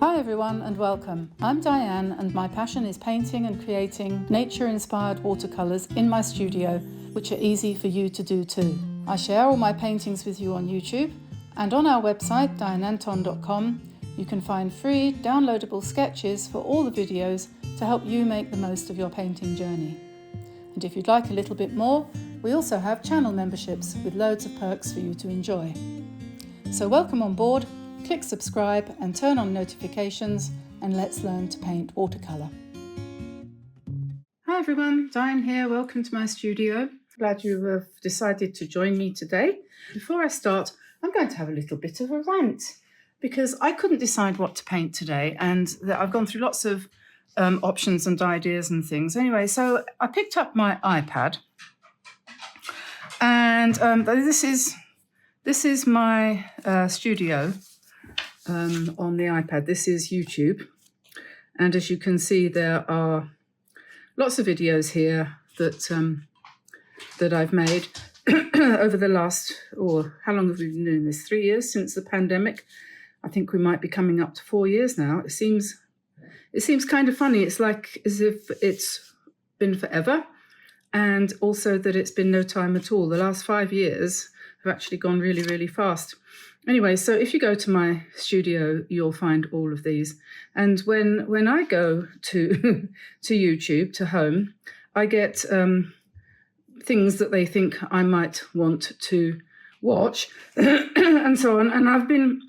Hi everyone and welcome. I'm Diane and my passion is painting and creating nature-inspired watercolours in my studio, which are easy for you to do too. I share all my paintings with you on YouTube, and on our website dianeantone.com you can find free downloadable sketches for all the videos to help you make the most of your painting journey. And if you'd like a little bit more, we also have channel memberships with loads of perks for you to enjoy. So welcome on board. Click subscribe and turn on notifications, and let's learn to paint watercolour. Hi everyone, Diane here. Welcome to my studio. Glad you have decided to join me today. Before I start, I'm going to have a little bit of a rant because I couldn't decide what to paint today, and I've gone through lots of options and ideas and things. Anyway, so I picked up my iPad, and this is my studio. On the iPad. This is YouTube, and as you can see there are lots of videos here that I've made over the last, or how long have we been doing this? 3 years since the pandemic. I think we might be coming up to 4 years now. It seems kind of funny. It's like as if it's been forever, and also that it's been no time at all. The last 5 years have actually gone really, really fast. Anyway, so if you go to my studio, you'll find all of these. And when I go to YouTube, to home, I get things that they think I might want to watch and so on. And I've been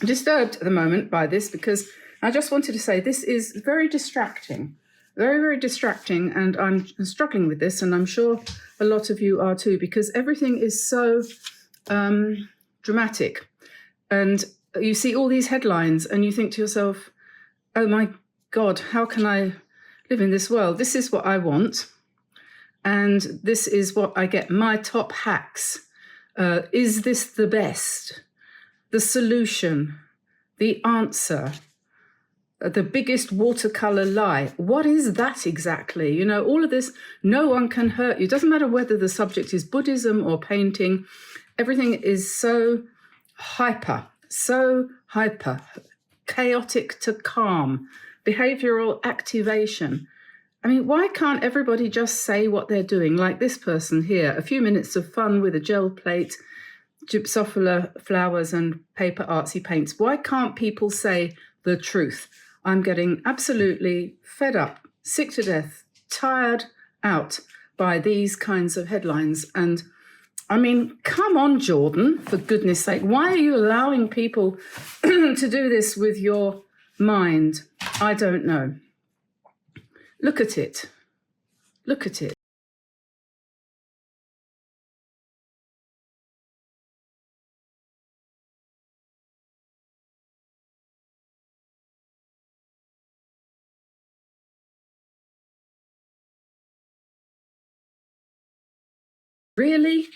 disturbed at the moment by this because I just wanted to say this is very distracting, very, very distracting. And I'm struggling with this, and I'm sure a lot of you are too, because everything is so dramatic, and you see all these headlines and you think to yourself, oh my God, how can I live in this world? This is what I want, and this is what I get. My top hacks. Is this the best? The solution, the answer, the biggest watercolor lie. What is that exactly? You know, all of this, no one can hurt you. It doesn't matter whether the subject is Buddhism or painting. Everything is so hyper, chaotic to calm, behavioral activation. I mean, why can't everybody just say what they're doing? Like this person here, a few minutes of fun with a gel plate, gypsophila flowers and paper artsy paints. Why can't people say the truth? I'm getting absolutely fed up, sick to death, tired out by these kinds of headlines. And I mean, come on, Jordan, for goodness sake. Why are you allowing people to do this with your mind? I don't know. Look at it. Look at it. Really?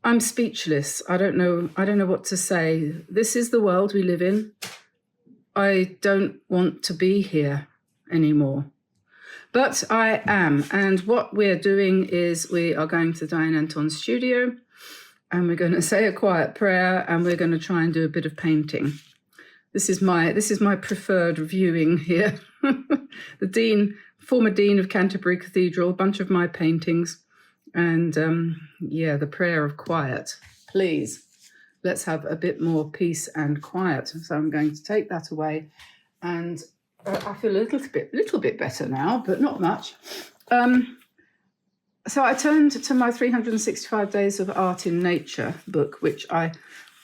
I'm speechless. I don't know what to say. This is the world we live in. I don't want to be here anymore. But I am. And what we're doing is we are going to Diane Antone Studio, and we're going to say a quiet prayer, and we're going to try and do a bit of painting. This is my preferred viewing here. The former Dean of Canterbury Cathedral, a bunch of my paintings. And the prayer of quiet. Please, let's have a bit more peace and quiet. So I'm going to take that away, and I feel a little bit better now, but not much. So I turned to my 365 Days of Art in Nature book, which I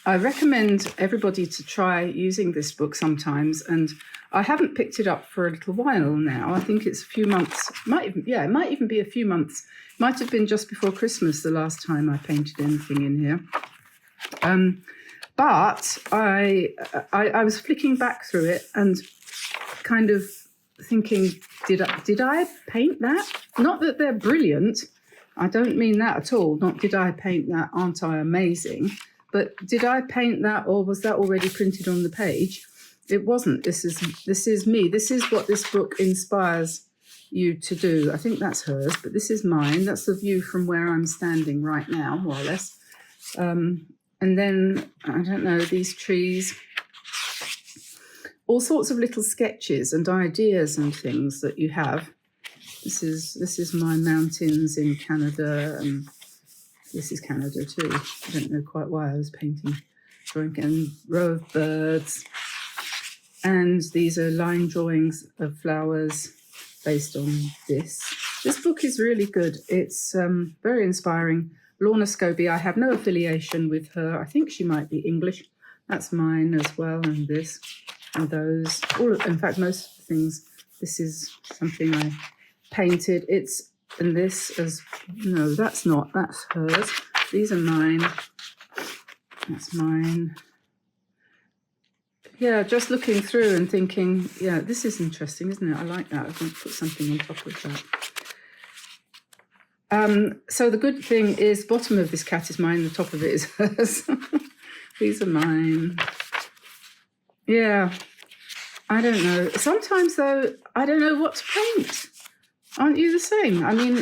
recommend everybody to try using this book sometimes. And I haven't picked it up for a little while now. I think it's a few months. It might even be a few months. Might have been just before Christmas the last time I painted anything in here. But I was flicking back through it and kind of thinking, did I paint that? Not that they're brilliant. I don't mean that at all. Not did I paint that? Aren't I amazing? But did I paint that, or was that already printed on the page? It wasn't. This is me. This is what this book inspires you to do. I think that's hers, but this is mine. That's the view from where I'm standing right now, more or less. And then, I don't know, these trees. all sorts of little sketches and ideas and things that you have. This is my mountains in Canada, and this is Canada too. I don't know quite why I was drawing and row of birds. And these are line drawings of flowers based on this. This book is really good. It's very inspiring. Lorna Scobie, I have no affiliation with her. I think she might be English. That's mine as well, and this, and those. In fact, most of the things, this is something I painted. And this as, no, that's not, that's hers. These are mine. That's mine. Yeah, just looking through and thinking, yeah, this is interesting, isn't it? I like that. I'm going to put something on top of that. So the good thing is, bottom of this cat is mine, the top of it is hers. These are mine. Yeah, I don't know. Sometimes, though, I don't know what to paint. Aren't you the same? I mean,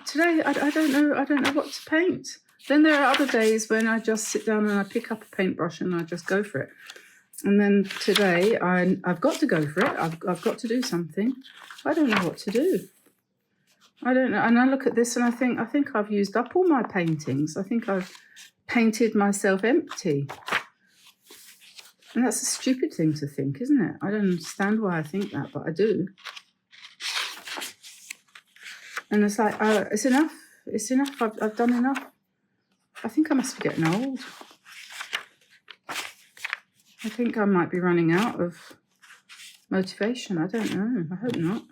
today I don't know what to paint. Then there are other days when I just sit down and I pick up a paintbrush and I just go for it. And then today I've got to go for it. I've got to do something. I don't know what to do. I don't know. And I look at this and I think I've used up all my paintings. I think I've painted myself empty. And that's a stupid thing to think, isn't it? I don't understand why I think that, but I do. And it's like, it's enough. It's enough. I've done enough. I think I must be getting old. I think I might be running out of motivation. I don't know. I hope not.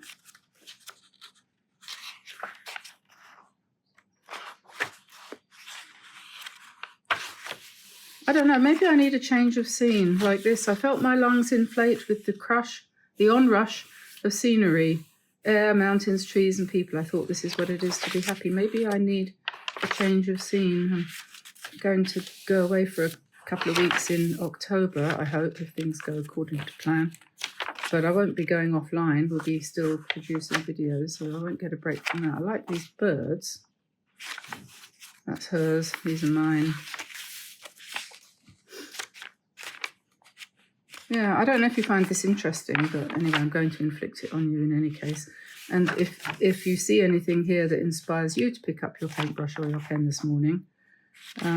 I don't know. Maybe I need a change of scene like this. I felt my lungs inflate with the onrush of scenery, air, mountains, trees, and people. I thought this is what it is to be happy. Maybe I need a change of scene. I'm going to go away for a couple of weeks in October, I hope, if things go according to plan. But I won't be going offline. We'll be still producing videos, so I won't get a break from that. I like these birds. That's hers. These are mine. Yeah, I don't know if you find this interesting, but anyway, I'm going to inflict it on you in any case. And if you see anything here that inspires you to pick up your paintbrush or your pen this morning, I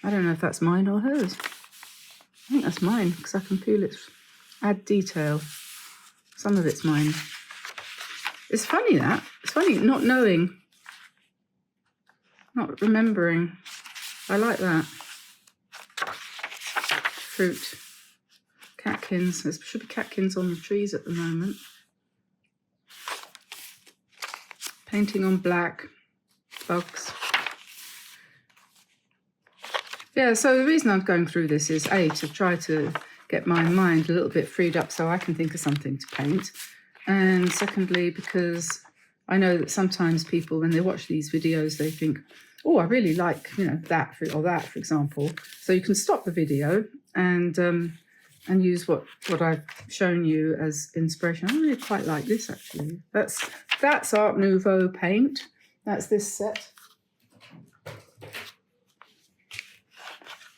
don't know if that's mine or hers. I think that's mine because I can feel it add detail. Some of it's mine. It's funny that. It's funny not knowing, not remembering. I like that. Fruit. Catkins. There should be catkins on the trees at the moment. Painting on black. Bugs. Yeah, so the reason I'm going through this is, A, to try to get my mind a little bit freed up so I can think of something to paint. And secondly, because I know that sometimes people, when they watch these videos, they think, oh, I really like, that or that, for example. So you can stop the video and use what I've shown you as inspiration. I really quite like this, actually. That's Art Nouveau paint. That's this set.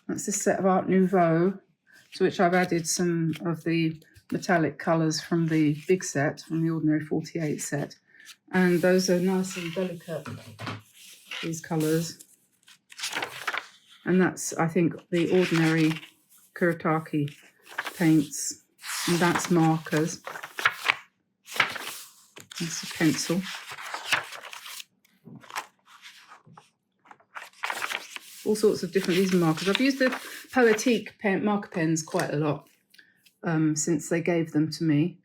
That's this set of Art Nouveau, to which I've added some of the metallic colours from the big set, from the ordinary 48 set. And those are nice and delicate, these colours. And that's, I think, the ordinary Kuretake paints. And that's markers. That's a pencil. All sorts of different, these are markers. I've used the Poetique marker pens quite a lot since they gave them to me.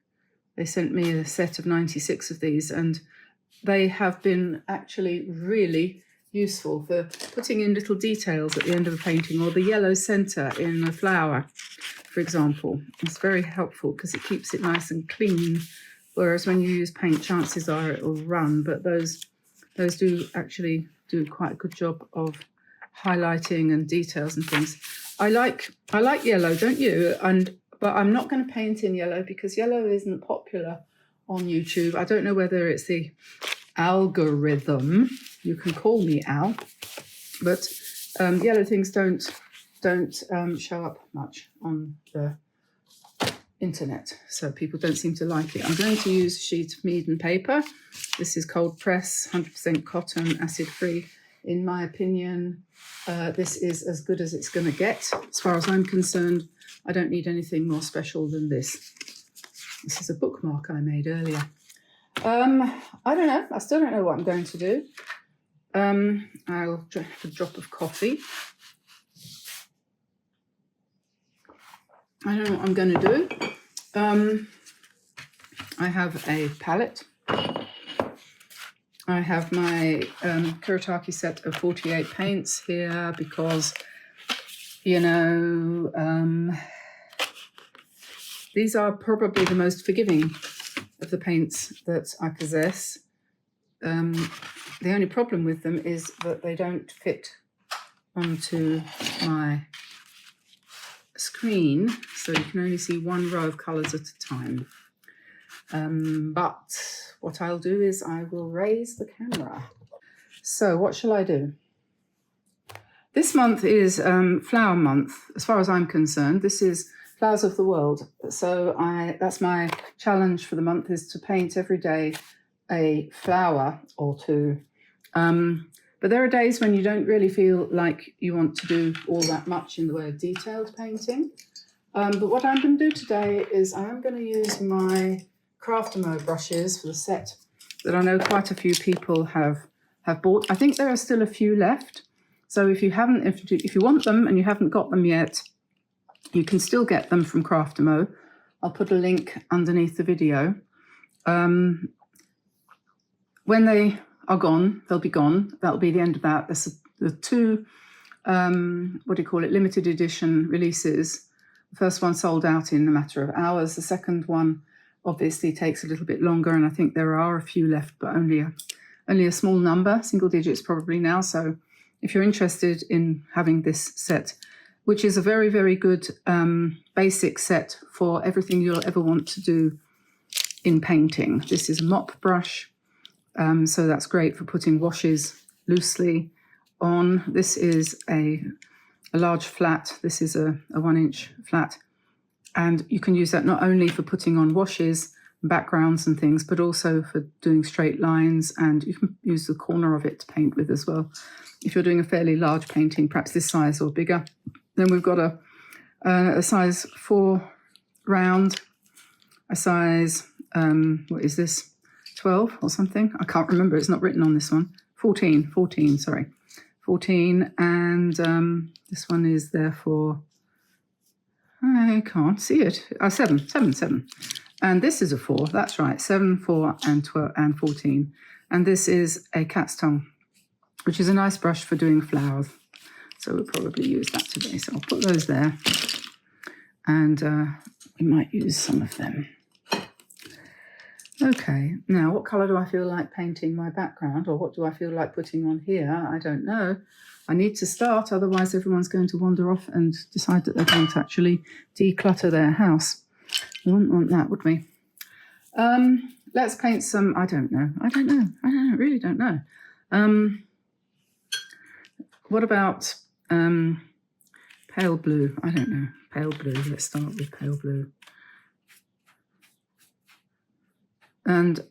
They sent me a set of 96 of these, and they have been actually really useful for putting in little details at the end of a painting, or the yellow centre in a flower, for example. It's very helpful because it keeps it nice and clean, whereas when you use paint, chances are it will run, but those do actually do quite a good job of highlighting and details and things. I like yellow, don't you? But I'm not going to paint in yellow because yellow isn't popular on YouTube. I don't know whether it's the algorithm. You can call me Al, but yellow things don't don't show up much on the internet, so people don't seem to like it. I'm going to use a sheet of Mead and paper. This is cold press, 100% cotton, acid free. In my opinion, this is as good as it's going to get. As far as I'm concerned, I don't need anything more special than this. This is a bookmark I made earlier. I don't know. I still don't know what I'm going to do. I'll drink a drop of coffee. I don't know what I'm going to do. I have a palette. I have my Kuretake set of 48 paints here because, you know, these are probably the most forgiving of the paints that I possess. The only problem with them is that they don't fit onto my screen, so you can only see one row of colours at a time. But what I'll do is I will raise the camera. So what shall I do? This month is Flower Month, as far as I'm concerned. This is Flowers of the World. So that's my challenge for the month, is to paint every day a flower or two. But there are days when you don't really feel like you want to do all that much in the way of detailed painting. But what I'm going to do today is I'm going to use my Craftamo brushes for the set that I know quite a few people have bought. I think there are still a few left. So if you want them and you haven't got them yet, you can still get them from Craftamo. I'll put a link underneath the video. When they are gone, they'll be gone. That'll be the end of that. There's the two, limited edition releases. The first one sold out in a matter of hours. The second one obviously takes a little bit longer, and I think there are a few left, but only a small number, single digits probably now. So if you're interested in having this set, which is a very, very good basic set for everything you'll ever want to do in painting. This is a mop brush. So that's great for putting washes loosely on. This is a large flat. This is a 1-inch flat. And you can use that not only for putting on washes, backgrounds and things, but also for doing straight lines. And you can use the corner of it to paint with as well. If you're doing a fairly large painting, perhaps this size or bigger. Then we've got a size 4 round, a size, what is this? 12 or something. I can't remember. It's not written on this one. 14, sorry. 14. And this one is therefore, I can't see it. 7. And this is a 4. That's right. 7, 4, and 12 and 14. And this is a cat's tongue, which is a nice brush for doing flowers. So we'll probably use that today. So I'll put those there. And we might use some of them. Okay, now what colour do I feel like painting my background, or what do I feel like putting on here? I don't know. I need to start, otherwise everyone's going to wander off and decide that they're going to actually declutter their house. We wouldn't want that, would we? Let's paint some, I really don't know. What about pale blue? I don't know, pale blue. Let's start with pale blue. And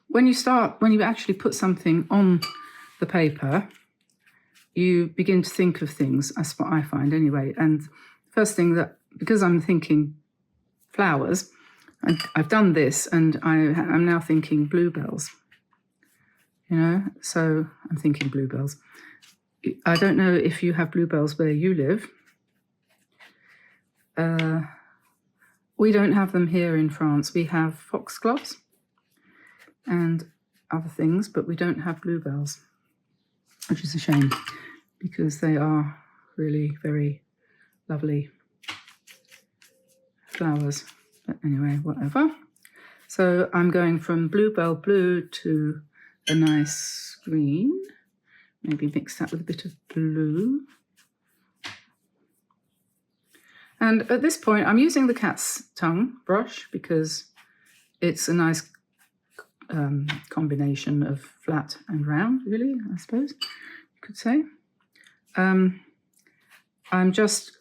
when you actually put something on the paper, you begin to think of things. That's what I find anyway. And first thing that, because I'm thinking flowers, I've done this, and I'm now thinking bluebells. You know, so I'm thinking bluebells. I don't know if you have bluebells where you live. We don't have them here in France. We have foxgloves and other things, but we don't have bluebells, which is a shame because they are really very lovely flowers. But anyway, whatever. So I'm going from bluebell blue to a nice green, maybe mix that with a bit of blue. And at this point, I'm using the cat's tongue brush because it's a nice combination of flat and round, really, I suppose you could say. I'm just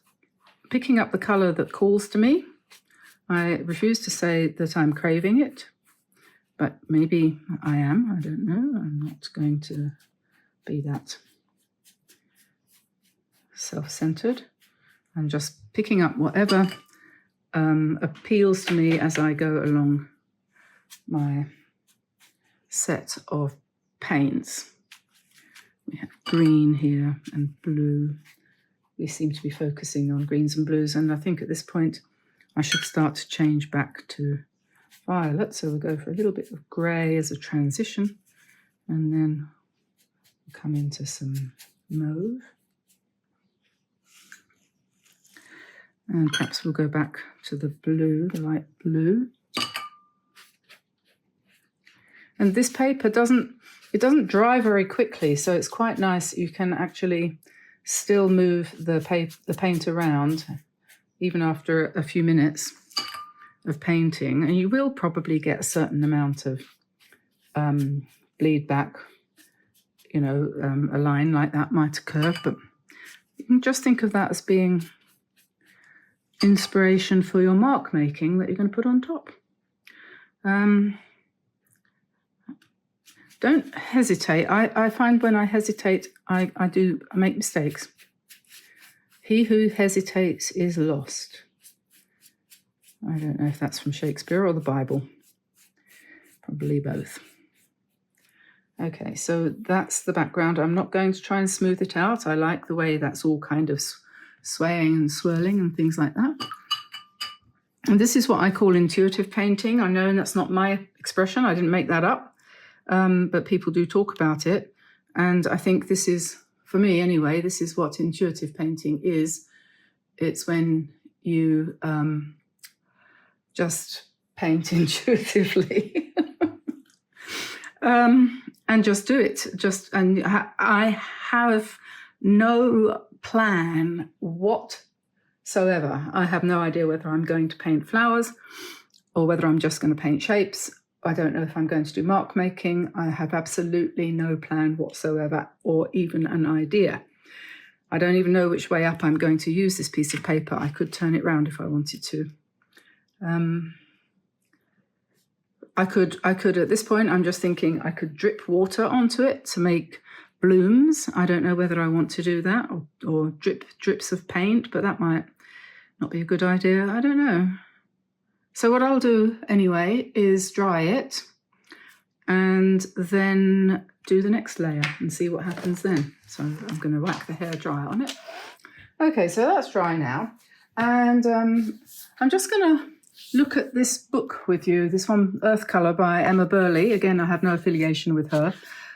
picking up the colour that calls to me. I refuse to say that I'm craving it, but maybe I am. I don't know. I'm not going to be that self-centered. I'm just picking up whatever appeals to me as I go along my set of paints. We have green here and blue. We seem to be focusing on greens and blues, and I think at this point I should start to change back to violet. So we'll go for a little bit of grey as a transition, and then we'll come into some mauve. And perhaps we'll go back to the blue, the light blue. And this paper doesn't dry very quickly, so it's quite nice. You can actually still move the paint around even after a few minutes of painting, and you will probably get a certain amount of bleed back. You know, a line like that might occur, but you can just think of that as being inspiration for your mark making that you're going to put on top. Don't hesitate. I find when I hesitate, I make mistakes. He who hesitates is lost. I don't know if that's from Shakespeare or the Bible. Probably both. Okay, so that's the background. I'm not going to try and smooth it out. I like the way that's all kind of swaying and swirling and things like that. And this is what I call intuitive painting. I know that's not my expression. I didn't make that up, but people do talk about it. And I think this is, for me anyway, this is what intuitive painting is. It's when you just paint intuitively and just do it. I have no plan whatsoever. I have no idea whether I'm going to paint flowers or whether I'm just going to paint shapes. I don't know if I'm going to do mark making. I have absolutely no plan whatsoever, or even an idea. I don't even know which way up I'm going to use this piece of paper. I could turn it round if I wanted to. I could at this point, I'm just thinking I could drip water onto it to make blooms. I don't know whether I want to do that, or drips of paint, but that might not be a good idea. I don't know. So what I'll do anyway is dry it and then do the next layer and see what happens then. So I'm going to whack the hair dry on it. Okay, so that's dry now. And I'm just going to look at this book with you, this one, Earth Colour by Emma Burleigh. Again, I have no affiliation with her.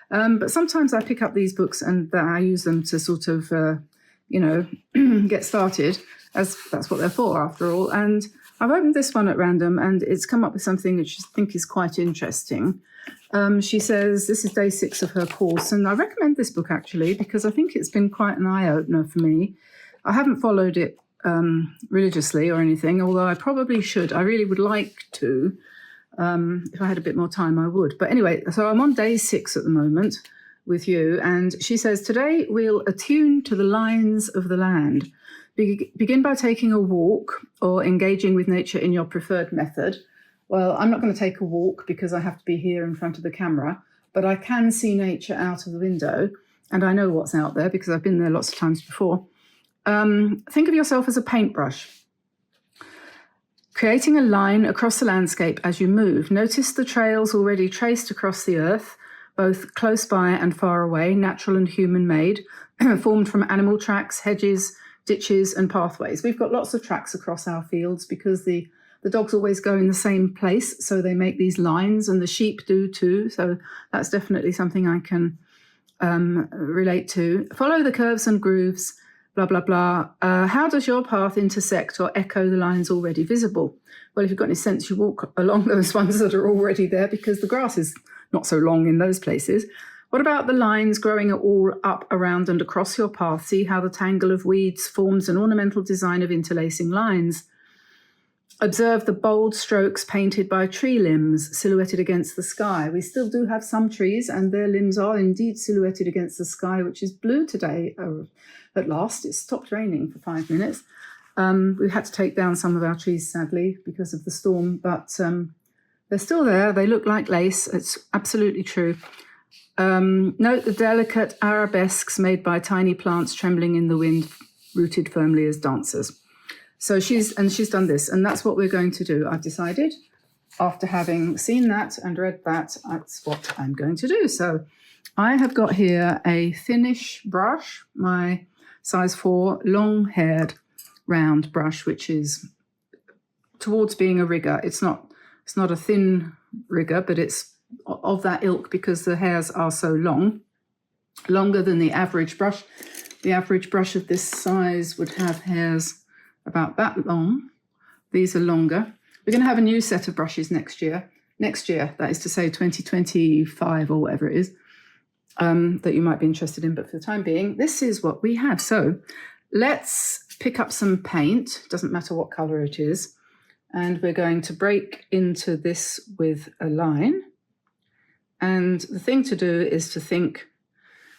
But sometimes I pick up these books and I use them to sort of, get started, as that's what they're for after all. And I've opened this one at random and it's come up with something which I think is quite interesting. She says this is day 6 of her course, and I recommend this book actually because I think it's been quite an eye-opener for me. I haven't followed it religiously or anything, although I probably should. I really would like to. If I had a bit more time, I would. But anyway, so I'm on day 6 at the moment with you, and she says, today we'll attune to the lines of the land. Begin by taking a walk or engaging with nature in your preferred method. Well, I'm not going to take a walk because I have to be here in front of the camera, but I can see nature out of the window, and I know what's out there because I've been there lots of times before. Think of yourself as a paintbrush, creating a line across the landscape as you move. Notice the trails already traced across the earth, both close by and far away, natural and human-made, formed from animal tracks, hedges, ditches and pathways. We've got lots of tracks across our fields because the dogs always go in the same place, so they make these lines, and the sheep do too. So that's definitely something I can relate to. Follow the curves and grooves, blah, blah, blah. How does your path intersect or echo the lines already visible? Well, if you've got any sense, you walk along those ones that are already there because the grass is not so long in those places. What about the lines growing all up, around and across your path? See how the tangle of weeds forms an ornamental design of interlacing lines. Observe the bold strokes painted by tree limbs silhouetted against the sky. We still do have some trees and their limbs are indeed silhouetted against the sky, which is blue today. At last, it stopped raining for 5 minutes. We had to take down some of our trees, sadly, because of the storm, but they're still there. They look like lace. It's absolutely true. Note the delicate arabesques made by tiny plants trembling in the wind, rooted firmly as dancers. So she's done this, and that's what we're going to do. I've decided, after having seen that and read that, that's what I'm going to do. So I have got here a thinnish brush, my size 4 long-haired round brush, which is towards being a rigger. It's not a thin rigger, but it's of that ilk because the hairs are so long, longer than the average brush. The average brush of this size would have hairs about that long. These are longer. We're going to have a new set of brushes next year. Next year, that is to say 2025 or whatever it is, that you might be interested in. But for the time being, this is what we have. So let's pick up some paint. Doesn't matter what colour it is. And we're going to break into this with a line. And the thing to do is to think,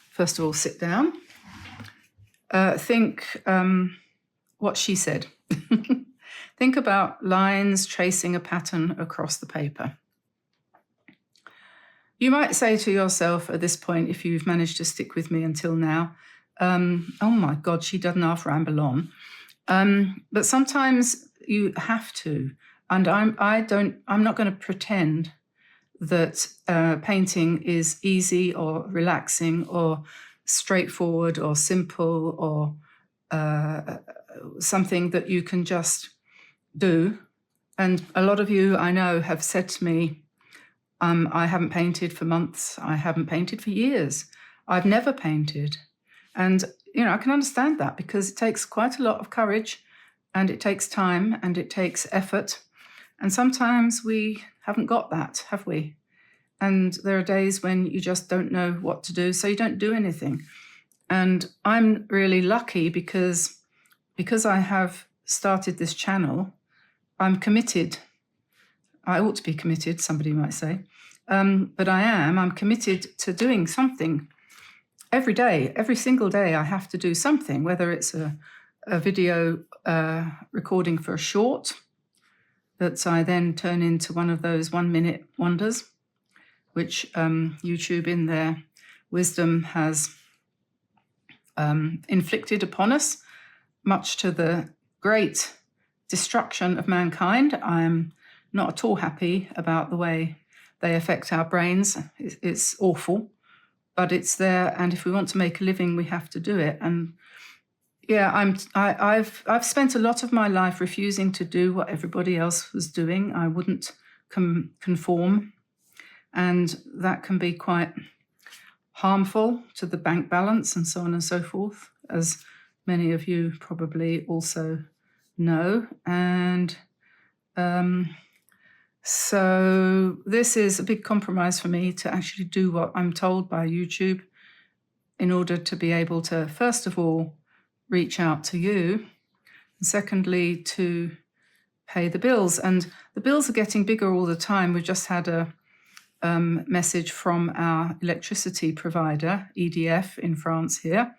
first of all, sit down. Think what she said. Think about lines tracing a pattern across the paper. You might say to yourself at this point, if you've managed to stick with me until now, oh my God, she doesn't half ramble on. But sometimes you have to, and I'm not going to pretend that painting is easy or relaxing or straightforward or simple or something that you can just do. And a lot of you I know have said to me, I haven't painted for months, I haven't painted for years, I've never painted. And I can understand that, because it takes quite a lot of courage, and it takes time, and it takes effort. And sometimes we haven't got that, have we? And there are days when you just don't know what to do, so you don't do anything. And I'm really lucky because I have started this channel, I'm committed. I ought to be committed, somebody might say. But I'm committed to doing something every day. Every single day I have to do something, whether it's a video recording for a short that I then turn into one of those 1-minute wonders, which YouTube in their wisdom has inflicted upon us, much to the great destruction of mankind. I'm not at all happy about the way they affect our brains. It's awful, but it's there, and if we want to make a living, we have to do it. And yeah, I've spent a lot of my life refusing to do what everybody else was doing. I wouldn't conform, and that can be quite harmful to the bank balance and so on and so forth, as many of you probably also know. And so this is a big compromise for me, to actually do what I'm told by YouTube in order to be able to, first of all, reach out to you, and secondly, to pay the bills. And the bills are getting bigger all the time. We've just had a message from our electricity provider, EDF, in France here,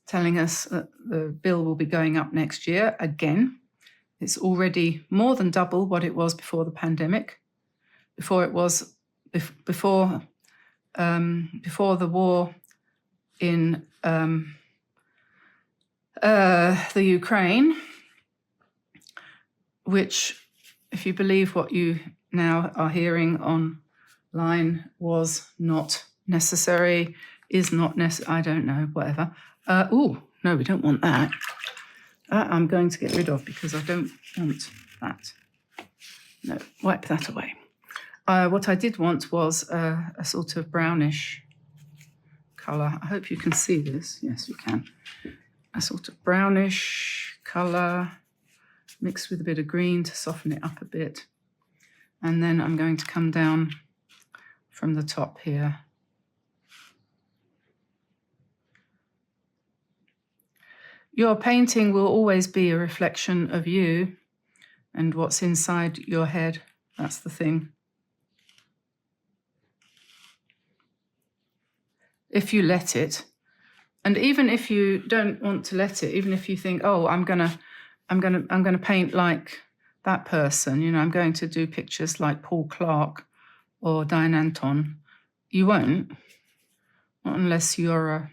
telling us that the bill will be going up next year again. It's already more than double what it was before the pandemic, before the war in the Ukraine, which, if you believe what you now are hearing online, was not necessary, is not necessary, I don't know, whatever. No, we don't want that. I'm going to get rid of, because I don't want that. No, wipe that away. What I did want was a sort of brownish colour. I hope you can see this. Yes, you can. A sort of brownish colour mixed with a bit of green to soften it up a bit. And then I'm going to come down from the top here. Your painting will always be a reflection of you and what's inside your head. That's the thing. If you let it, and even if you don't want to let it, even if you think, oh, I'm going to I'm gonna paint like that person. You know, I'm going to do pictures like Paul Clark or Diane Antone. You won't, not unless you're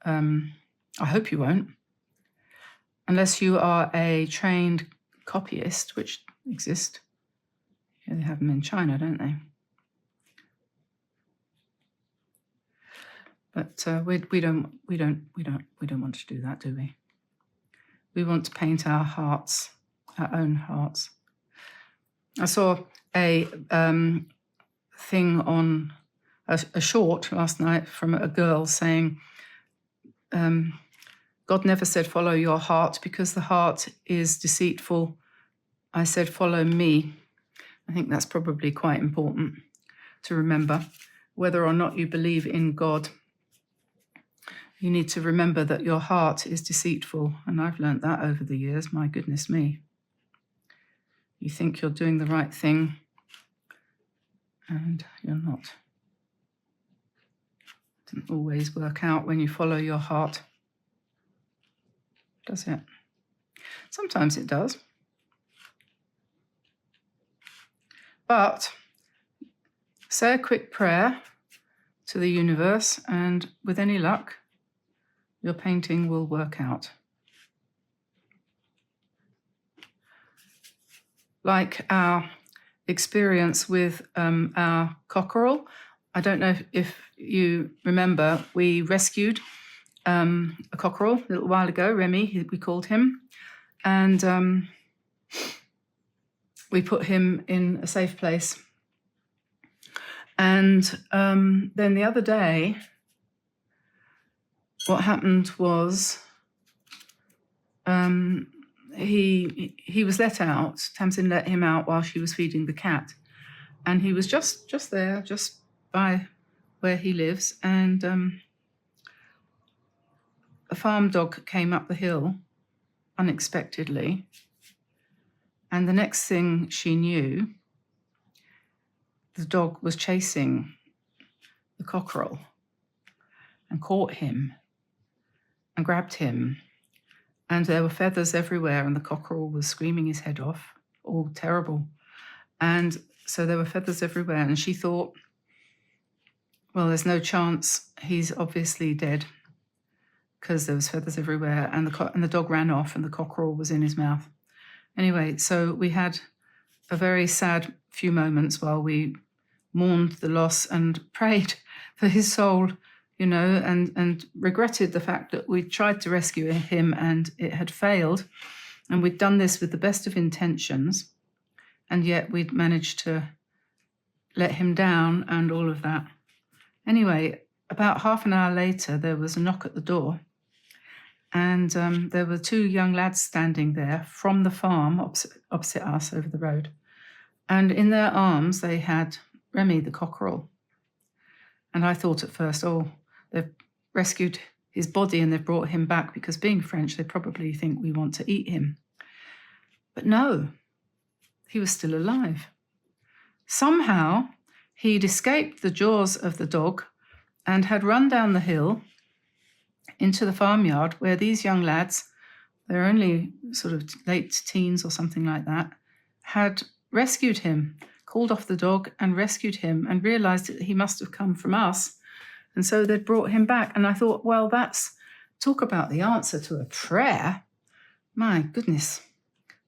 I hope you won't, unless you are a trained copyist, which exist. Yeah, they have them in China, don't they? But we don't want to do that, do we? We want to paint our hearts, our own hearts. I saw a thing on a short last night from a girl saying, God never said follow your heart because the heart is deceitful. I said follow me. I think that's probably quite important to remember. Whether or not you believe in God, you need to remember that your heart is deceitful. And I've learned that over the years, my goodness me. You think you're doing the right thing, and you're not. It doesn't always work out when you follow your heart, does it? Sometimes it does. But say a quick prayer to the universe, and with any luck, your painting will work out. Like our experience with our cockerel. I don't know if you remember, we rescued a cockerel a little while ago, Remy, we called him, and we put him in a safe place. And then the other day, what happened was he was let out. Tamsin let him out while she was feeding the cat, and he was just there, just by where he lives. And a farm dog came up the hill unexpectedly, and the next thing she knew, the dog was chasing the cockerel and caught him and grabbed him. And there were feathers everywhere, and the cockerel was screaming his head off, all terrible. And so there were feathers everywhere, and she thought, well, there's no chance, he's obviously dead, because there was feathers everywhere, and the dog ran off, and the cockerel was in his mouth. Anyway, so we had a very sad few moments while we mourned the loss and prayed for his soul, you know, and regretted the fact that we tried to rescue him and it had failed. And we'd done this with the best of intentions, and yet we'd managed to let him down and all of that. Anyway, about half an hour later, there was a knock at the door, and there were two young lads standing there from the farm opposite us over the road. And in their arms, they had Remy the cockerel. And I thought at first, oh, they've rescued his body and they've brought him back because, being French, they probably think we want to eat him. But no, he was still alive. Somehow, he'd escaped the jaws of the dog and had run down the hill into the farmyard where these young lads, they're only sort of late teens or something like that, had rescued him, called off the dog and rescued him, and realised that he must have come from us. And so they'd brought him back. And I thought, well, that's, talk about the answer to a prayer. My goodness,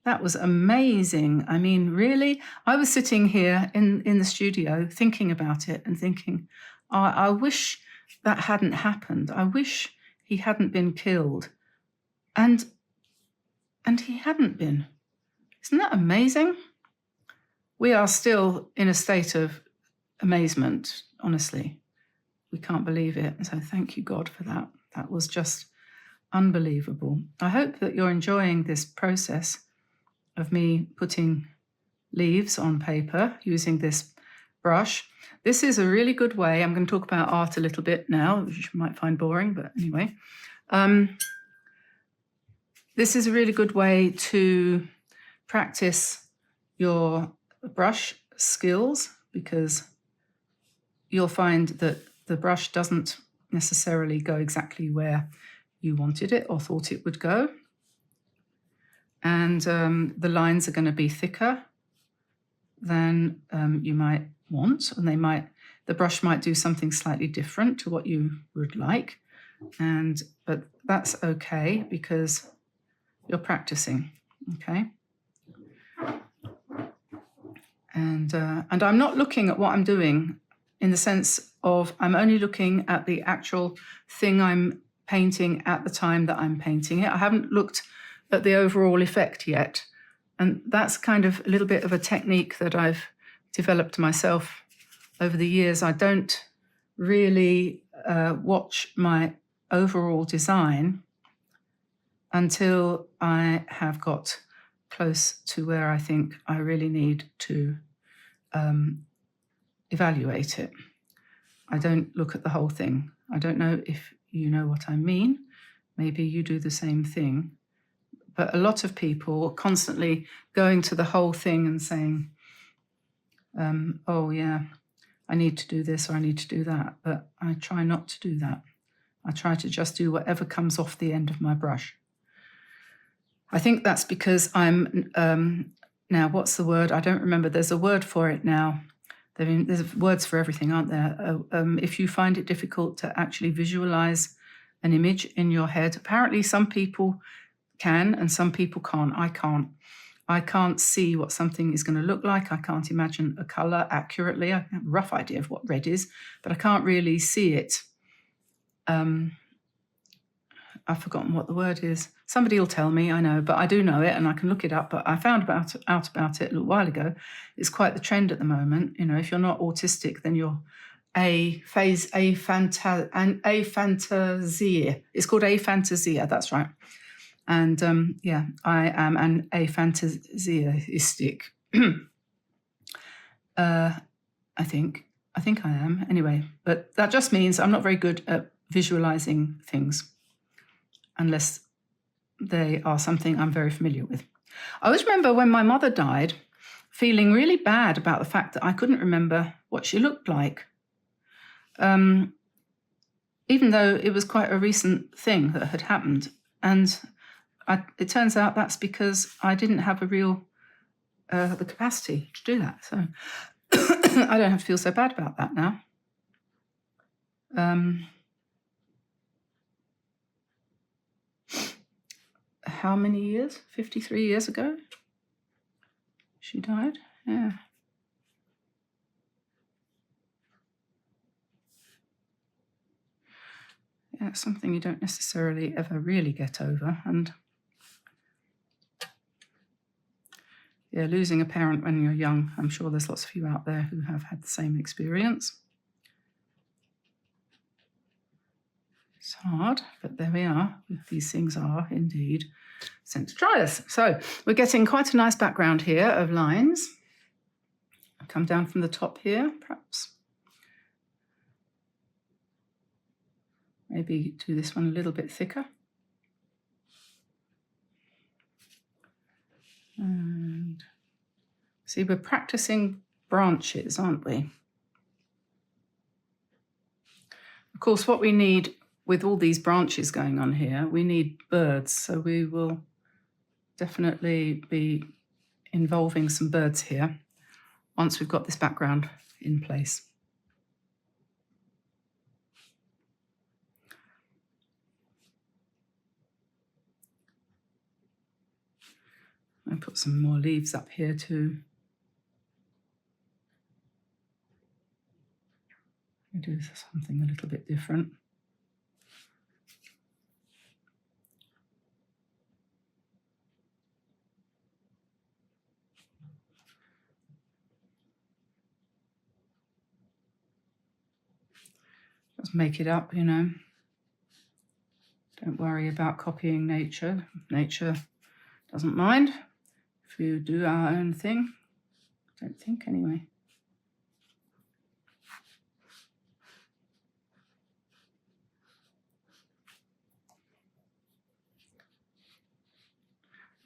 that was amazing. I mean, really, I was sitting here in the studio thinking about it and thinking, I wish that hadn't happened. I wish he hadn't been killed. And he hadn't been. Isn't that amazing? We are still in a state of amazement, honestly. We can't believe it. So thank you, God, for that. That was just unbelievable. I hope that you're enjoying this process of me putting leaves on paper using this brush. This is a really good way. I'm going to talk about art a little bit now, which you might find boring, but anyway. This is a really good way to practice your brush skills, because you'll find that the brush doesn't necessarily go exactly where you wanted it or thought it would go. and the lines are going to be thicker than you might want, and the brush might do something slightly different to what you would like, but that's okay because you're practicing, okay? And I'm not looking at what I'm doing in the sense of I'm only looking at the actual thing I'm painting at the time that I'm painting it. I haven't looked at the overall effect yet. And that's kind of a little bit of a technique that I've developed myself over the years. I don't really watch my overall design until I have got close to where I think I really need to evaluate it. I don't look at the whole thing. I don't know if you know what I mean. Maybe you do the same thing. But a lot of people are constantly going to the whole thing and saying, oh yeah, I need to do this or I need to do that. But I try not to do that. I try to just do whatever comes off the end of my brush. I think that's because I'm, now what's the word? I don't remember. There's a word for it now. There's words for everything, aren't there? If you find it difficult to actually visualize an image in your head, apparently some people can and some people can't. I can't. I can't see what something is going to look like. I can't imagine a color accurately. I have a rough idea of what red is, but I can't really see it. I've forgotten what the word is. Somebody will tell me, I know, but I do know it and I can look it up. But I found out about it a little while ago. It's quite the trend at the moment. You know, if you're not autistic, then you're aphantasia. It's called aphantasia, that's right. And yeah, I am an aphantasiaistic. I think I am anyway. But that just means I'm not very good at visualizing things unless they are something I'm very familiar with. I always remember when my mother died, feeling really bad about the fact that I couldn't remember what she looked like. Even though it was quite a recent thing that had happened. And it turns out that's because I didn't have the capacity to do that. So I don't have to feel so bad about that now. How many years? 53 years ago she died? Yeah. Yeah, it's something you don't necessarily ever really get over. And yeah, losing a parent when you're young, I'm sure there's lots of you out there who have had the same experience. It's hard, but there we are. These things are indeed sent to try us. So we're getting quite a nice background here of lines. I'll come down from the top here, perhaps. Maybe do this one a little bit thicker. And see, we're practicing branches, aren't we? Of course, what we need with all these branches going on here, we need birds. So we will definitely be involving some birds here once we've got this background in place. I'll put some more leaves up here too. I'll do something a little bit different. Just make it up, you know. Don't worry about copying nature. Nature doesn't mind if you do our own thing. I don't think, anyway.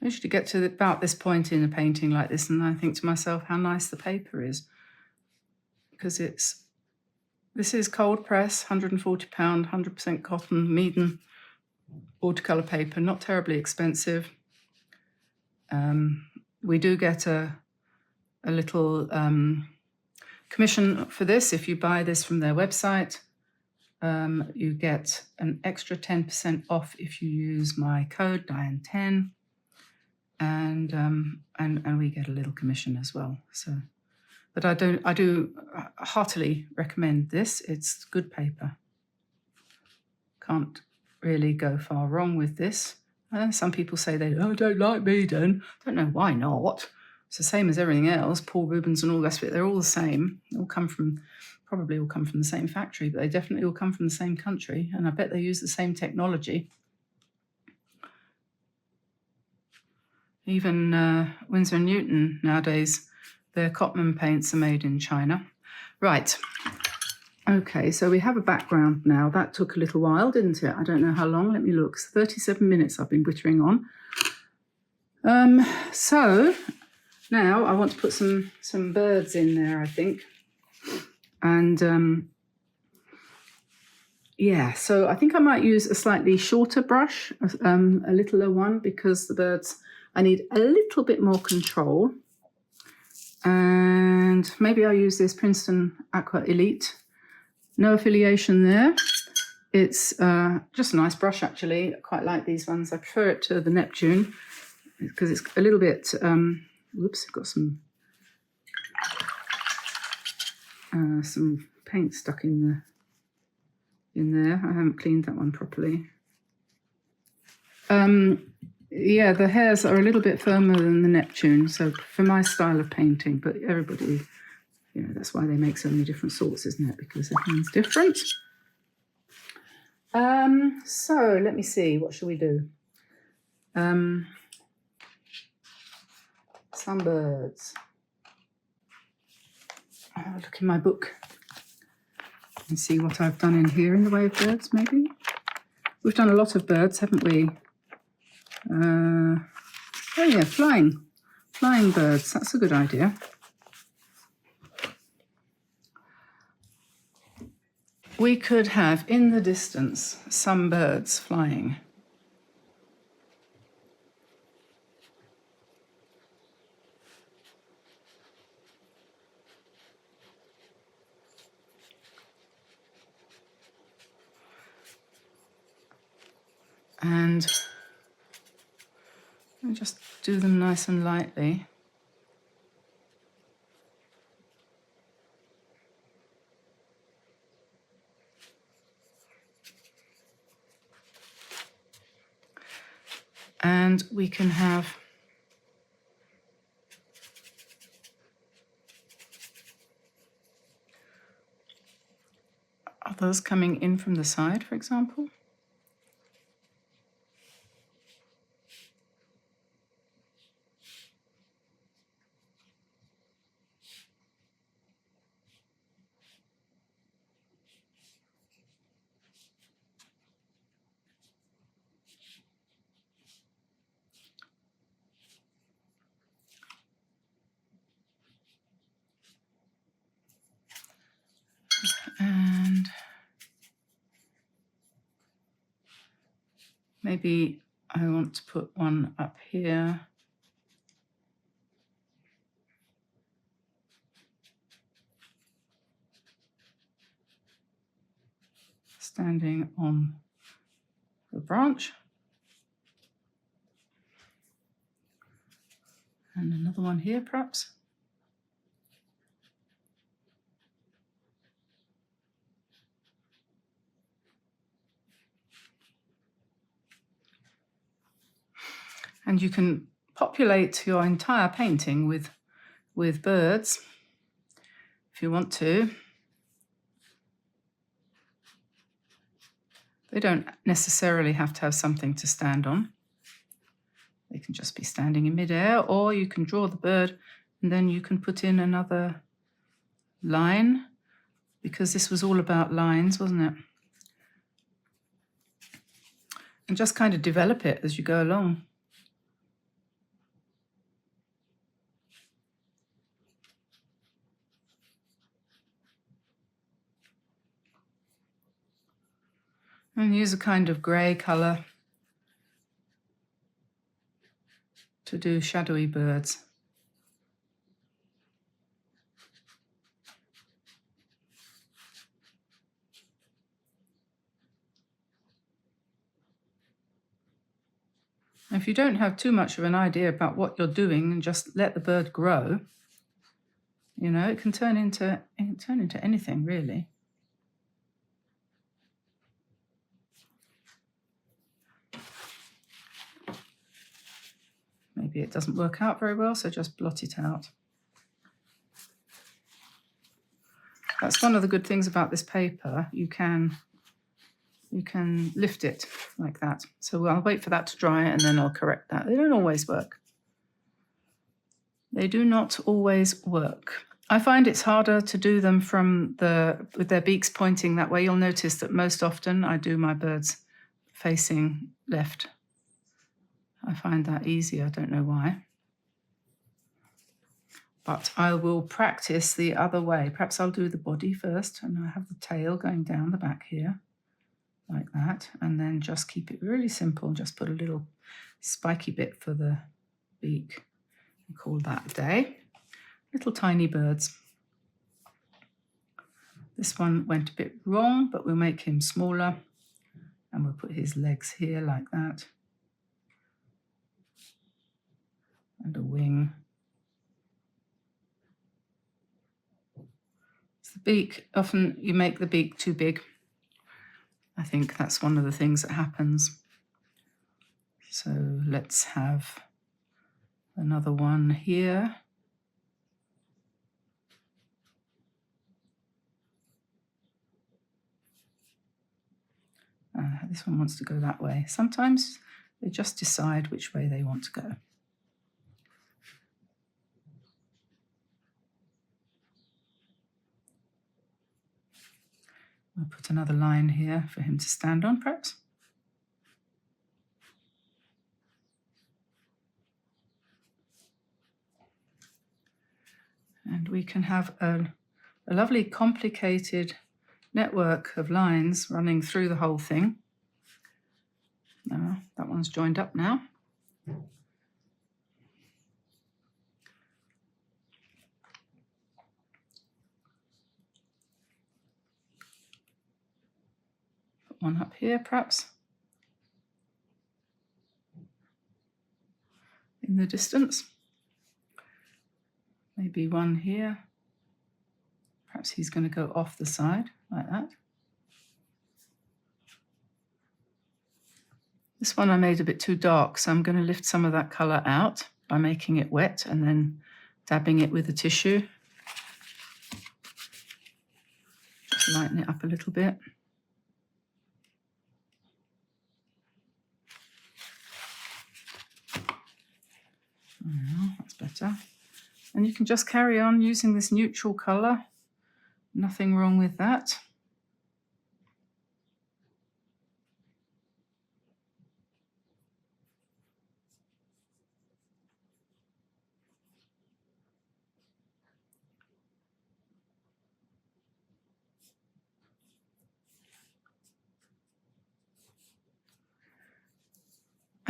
I usually get to about this point in a painting like this and I think to myself how nice the paper is, because this is cold press, £140, 100% cotton, Meaden watercolor paper, not terribly expensive. We do get a little commission for this. If you buy this from their website, you get an extra 10% off if you use my code Diane10, and we get a little commission as well. So, but I do heartily recommend this. It's good paper. Can't really go far wrong with this. Some people say they don't like Meaden. Don't know why not. It's the same as everything else. Paul Rubens and all the rest of it. They're all the same. They probably all come from the same factory, but they definitely all come from the same country. And I bet they use the same technology. Even Winsor & Newton nowadays, their Cotman paints are made in China. Right. Okay, so we have a background now. That took a little while, didn't it? I don't know how long. Let me look. It's 37 minutes I've been wittering on. So now I want to put some birds in there, I think. And yeah, so I think I might use a slightly shorter brush, a littler one, because the birds, I need a little bit more control. And maybe I'll use this Princeton Aqua Elite. No affiliation there. It's just a nice brush, actually. I quite like these ones. I prefer it to the Neptune because it's a little bit, whoops, got some paint stuck in there. I haven't cleaned that one properly. Yeah, the hairs are a little bit firmer than the Neptune, so for my style of painting, but everybody, you know, that's why they make so many different sorts, isn't it? Because everyone's different. So let me see, what shall we do? Some birds. I'll look in my book and see what I've done in here in the way of birds, maybe. We've done a lot of birds, haven't we? Oh yeah, flying birds. That's a good idea. We could have in the distance some birds flying. And just do them nice and lightly. And we can have others coming in from the side, for example. And maybe I want to put one up here. Standing on the branch. And another one here, perhaps. And you can populate your entire painting with birds if you want to. They don't necessarily have to have something to stand on. They can just be standing in midair, or you can draw the bird and then you can put in another line, because this was all about lines, wasn't it? And just kind of develop it as you go along. And use a kind of grey colour to do shadowy birds. If you don't have too much of an idea about what you're doing and just let the bird grow, you know, it can turn into anything really. Maybe it doesn't work out very well, so just blot it out. That's one of the good things about this paper. You can lift it like that. So I'll wait for that to dry and then I'll correct that. They don't always work. They do not always work. I find it's harder to do them with their beaks pointing that way. You'll notice that most often I do my birds facing left. I find that easy. I don't know why. But I will practice the other way. Perhaps I'll do the body first, and I have the tail going down the back here, like that, and then just keep it really simple. Just put a little spiky bit for the beak. We'll call that a day. Little tiny birds. This one went a bit wrong, but we'll make him smaller, and we'll put his legs here like that, and a wing. The beak, often you make the beak too big. I think that's one of the things that happens. So let's have another one here. This one wants to go that way. Sometimes they just decide which way they want to go. I'll put another line here for him to stand on, perhaps. And we can have a lovely complicated network of lines running through the whole thing. That one's joined up now. One up here, perhaps, in the distance. Maybe one here. Perhaps he's going to go off the side like that. This one I made a bit too dark, so I'm going to lift some of that colour out by making it wet and then dabbing it with a tissue. Just lighten it up a little bit. That's better. And you can just carry on using this neutral colour. Nothing wrong with that.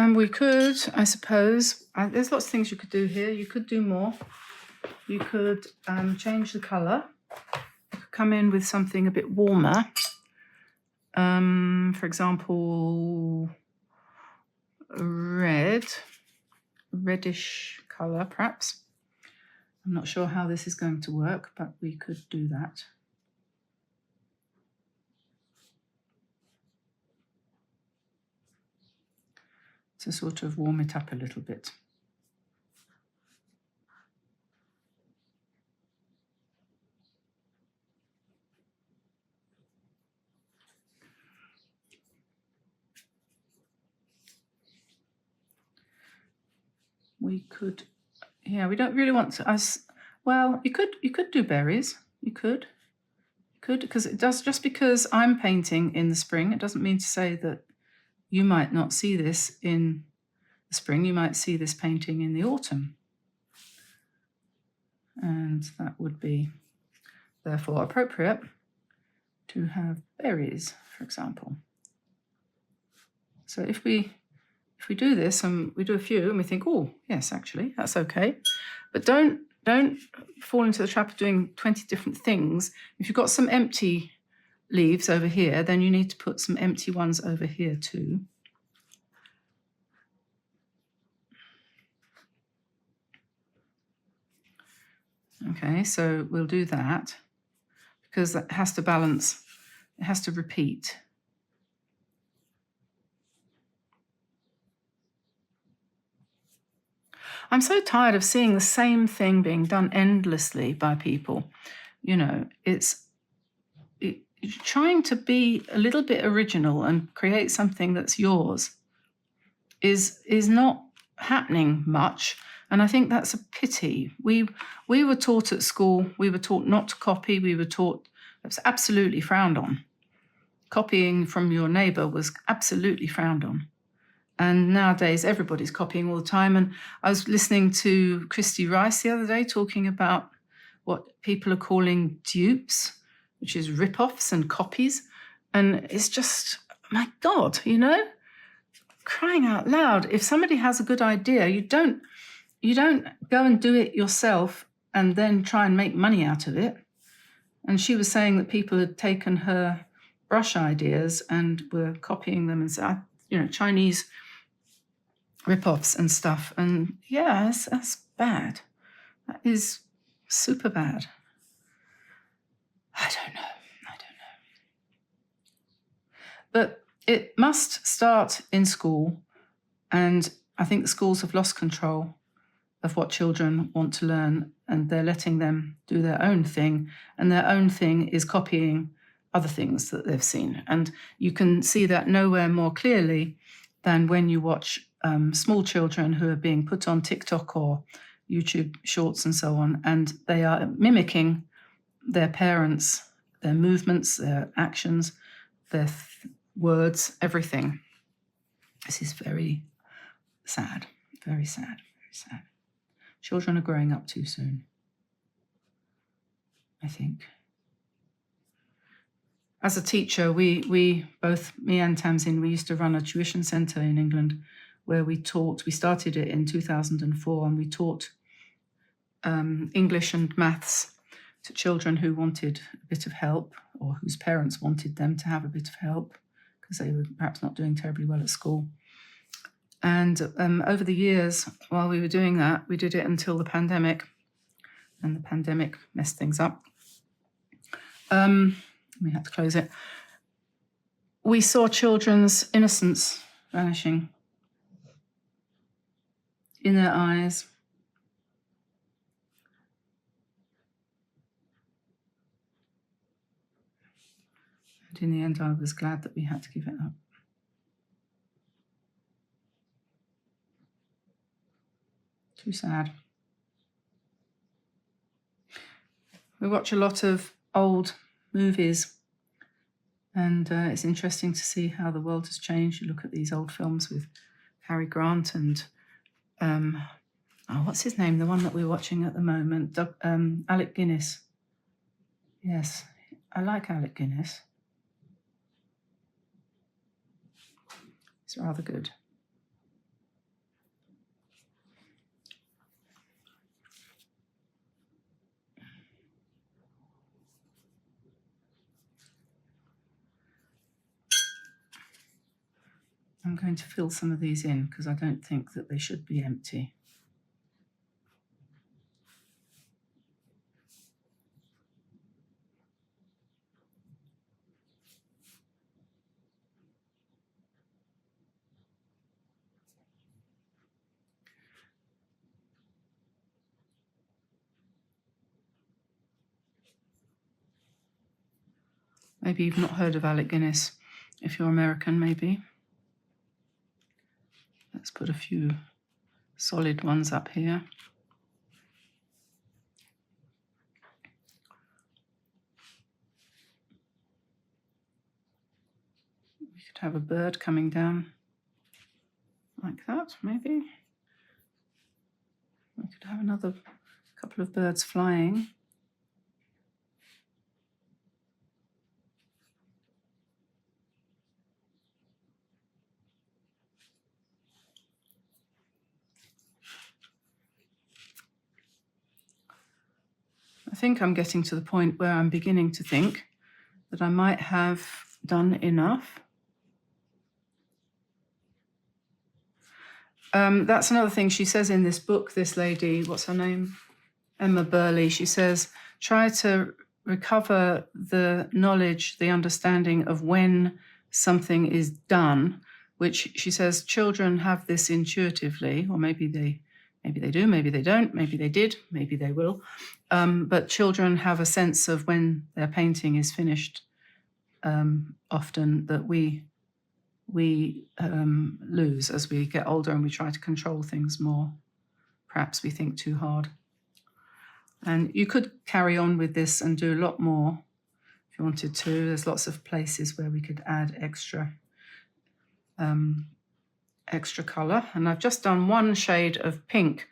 And we could, I suppose, there's lots of things you could do here. You could do more. You could change the colour. You could come in with something a bit warmer. For example, reddish colour, perhaps. I'm not sure how this is going to work, but we could do that. To sort of warm it up a little bit. We could, we don't really want to, well, you could do berries. You could, because it does, just because I'm painting in the spring, it doesn't mean to say that you might not see this in the spring. You might see this painting in the autumn. And that would be, therefore, appropriate to have berries, for example. So if we if we do this and we do a few and we think, oh, yes, actually, that's okay. But don't fall into the trap of doing 20 different things. If you've got some empty leaves over here, then you need to put some empty ones over here too. Okay, so we'll do that because that has to balance, it has to repeat. I'm so tired of seeing the same thing being done endlessly by people. You know, trying to be a little bit original and create something that's yours is not happening much. And I think that's a pity. We were taught at school, we were taught not to copy, we were taught it was absolutely frowned on. Copying from your neighbour was absolutely frowned on. And nowadays, everybody's copying all the time. And I was listening to Christy Rice the other day talking about what people are calling dupes, which is rip-offs and copies. And it's just, my God, you know, crying out loud. If somebody has a good idea, you don't go and do it yourself and then try and make money out of it. And she was saying that people had taken her brush ideas and were copying them and said, you know, Chinese rip-offs and stuff. And yeah, that's bad. That is super bad. I don't know. But it must start in school. And I think the schools have lost control of what children want to learn, and they're letting them do their own thing. And their own thing is copying other things that they've seen. And you can see that nowhere more clearly than when you watch small children who are being put on TikTok or YouTube shorts and so on, and they are mimicking their parents, their movements, their actions, their words, everything. This is very sad, very sad, very sad. Children are growing up too soon, I think. As a teacher, we both, me and Tamsin, we used to run a tuition centre in England where we started it in 2004, and we taught English and maths to children who wanted a bit of help, or whose parents wanted them to have a bit of help because they were perhaps not doing terribly well at school. And over the years, while we were doing that, we did it until the pandemic, and the pandemic messed things up. We had to close it. We saw children's innocence vanishing in their eyes. And in the end, I was glad that we had to give it up. Too sad. We watch a lot of old movies, and it's interesting to see how the world has changed. You look at these old films with Cary Grant and what's his name? The one that we're watching at the moment, Alec Guinness. Yes, I like Alec Guinness. It's rather good. I'm going to fill some of these in because I don't think that they should be empty. Maybe you've not heard of Alec Guinness. If you're American, maybe. Let's put a few solid ones up here. We could have a bird coming down like that, maybe. We could have another couple of birds flying. think I'm getting to the point where I'm beginning to think that I might have done enough. That's another thing she says in this book, this lady, what's her name? Emma Burleigh. She says, try to recover the knowledge, the understanding of when something is done, which she says children have this intuitively, or maybe they do, maybe they don't, maybe they did, maybe they will. But children have a sense of when their painting is finished, often that we lose as we get older and we try to control things more. Perhaps we think too hard. And you could carry on with this and do a lot more if you wanted to. There's lots of places where we could add extra colour. And I've just done one shade of pink.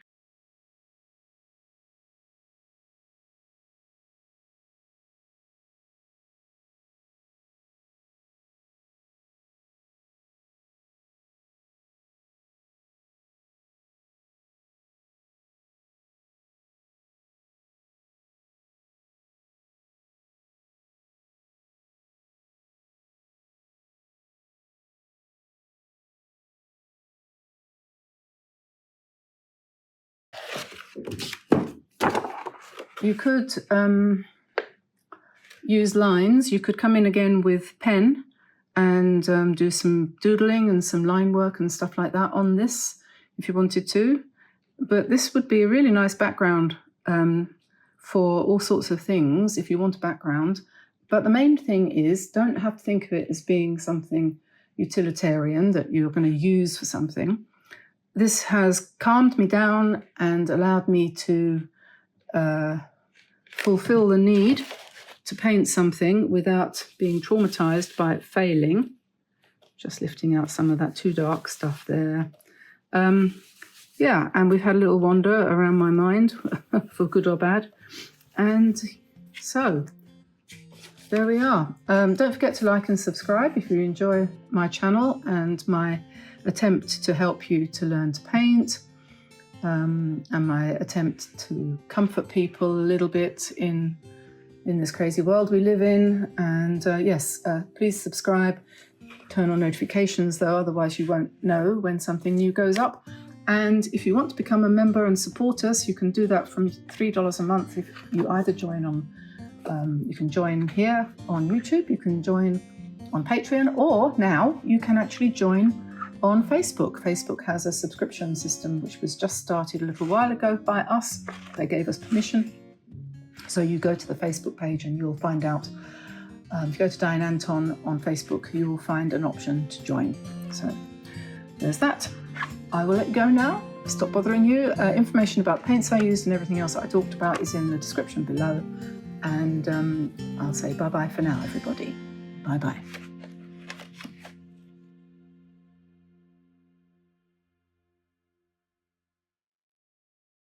You could use lines. You could come in again with pen and do some doodling and some line work and stuff like that on this if you wanted to. But this would be a really nice background for all sorts of things if you want a background. But the main thing is, don't have to think of it as being something utilitarian that you're going to use for something. This has calmed me down and allowed me to fulfill the need to paint something without being traumatized by it failing. Just lifting out some of that too dark stuff there. Yeah, and we've had a little wander around my mind for good or bad. And so there we are. Don't forget to like and subscribe if you enjoy my channel and my attempt to help you to learn to paint, and my attempt to comfort people a little bit in this crazy world we live in. And yes, please subscribe. Turn on notifications though, otherwise you won't know when something new goes up. And if you want to become a member and support us, you can do that from $3 a month. If you either join on, you can join here on YouTube, you can join on Patreon, or now you can actually join on Facebook. Facebook has a subscription system which was just started a little while ago by us. They gave us permission. So you go to the Facebook page and you'll find out, if you go to Diane Antone on Facebook, you will find an option to join. So there's that. I will let you go now. Stop bothering you. Information about paints I used and everything else that I talked about is in the description below. And I'll say bye-bye for now, everybody. Bye-bye.